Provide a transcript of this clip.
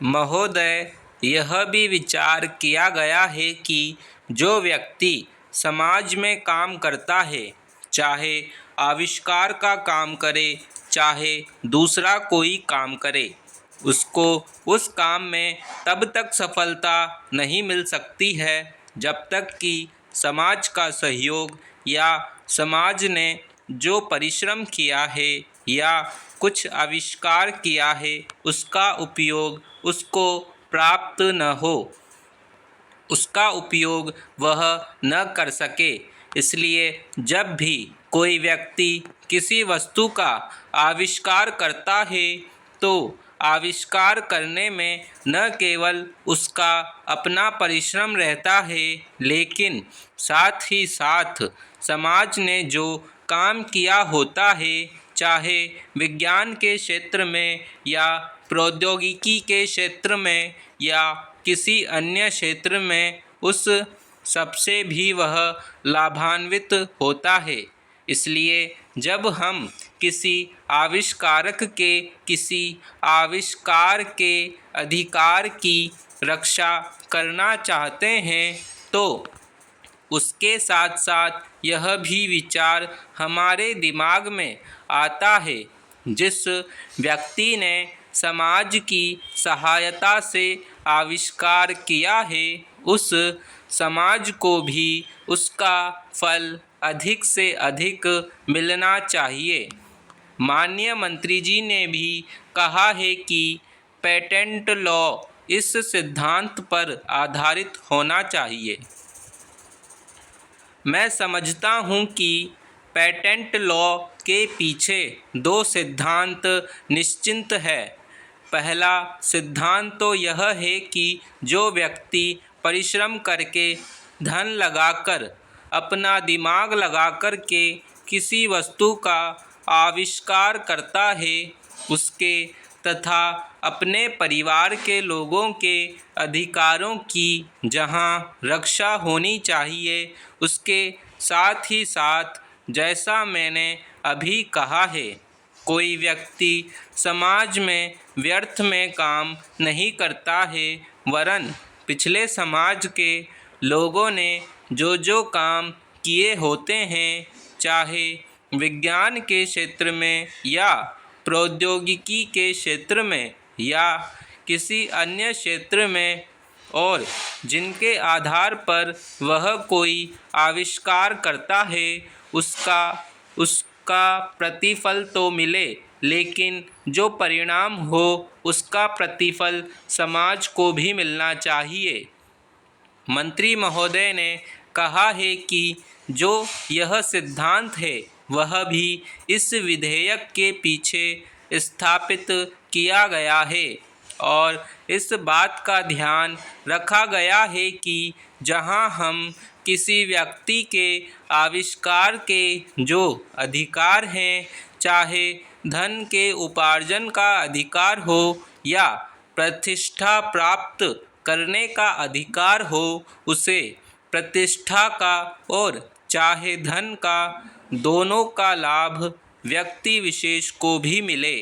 महोदय, यह भी विचार किया गया है कि जो व्यक्ति समाज में काम करता है, चाहे आविष्कार का काम करे, चाहे दूसरा कोई काम करे, उसको उस काम में तब तक सफलता नहीं मिल सकती है जब तक कि समाज का सहयोग या समाज ने जो परिश्रम किया है या कुछ आविष्कार किया है उसका उपयोग उसको प्राप्त न हो, उसका उपयोग वह न कर सके। इसलिए जब भी कोई व्यक्ति किसी वस्तु का आविष्कार करता है तो आविष्कार करने में न केवल उसका अपना परिश्रम रहता है, लेकिन साथ ही साथ समाज ने जो काम किया होता है, चाहे विज्ञान के क्षेत्र में या प्रौद्योगिकी के क्षेत्र में या किसी अन्य क्षेत्र में, उस सबसे भी वह लाभान्वित होता है। इसलिए जब हम किसी आविष्कारक के किसी आविष्कार के अधिकार की रक्षा करना चाहते हैं तो उसके साथ साथ यह भी विचार हमारे दिमाग में आता है, जिस व्यक्ति ने समाज की सहायता से आविष्कार किया है उस समाज को भी उसका फल अधिक से अधिक मिलना चाहिए। माननीय मंत्री जी ने भी कहा है कि पेटेंट लॉ इस सिद्धांत पर आधारित होना चाहिए। मैं समझता हूँ कि पेटेंट लॉ के पीछे दो सिद्धांत निश्चित है। पहला सिद्धांत तो यह है कि जो व्यक्ति परिश्रम करके, धन लगाकर, अपना दिमाग लगाकर के किसी वस्तु का आविष्कार करता है, उसके तथा अपने परिवार के लोगों के अधिकारों की जहाँ रक्षा होनी चाहिए, उसके साथ ही साथ जैसा मैंने अभी कहा है, कोई व्यक्ति समाज में व्यर्थ में काम नहीं करता है, वरन पिछले समाज के लोगों ने जो जो काम किए होते हैं, चाहे विज्ञान के क्षेत्र में या प्रौद्योगिकी के क्षेत्र में या किसी अन्य क्षेत्र में, और जिनके आधार पर वह कोई आविष्कार करता है उसका प्रतिफल तो मिले, लेकिन जो परिणाम हो उसका प्रतिफल समाज को भी मिलना चाहिए। मंत्री महोदय ने कहा है कि जो यह सिद्धांत है वह भी इस विधेयक के पीछे स्थापित किया गया है और इस बात का ध्यान रखा गया है कि जहां हम किसी व्यक्ति के आविष्कार के जो अधिकार हैं, चाहे धन के उपार्जन का अधिकार हो या प्रतिष्ठा प्राप्त करने का अधिकार हो, उसे प्रतिष्ठा का और चाहे धन का, दोनों का लाभ व्यक्ति विशेष को भी मिले।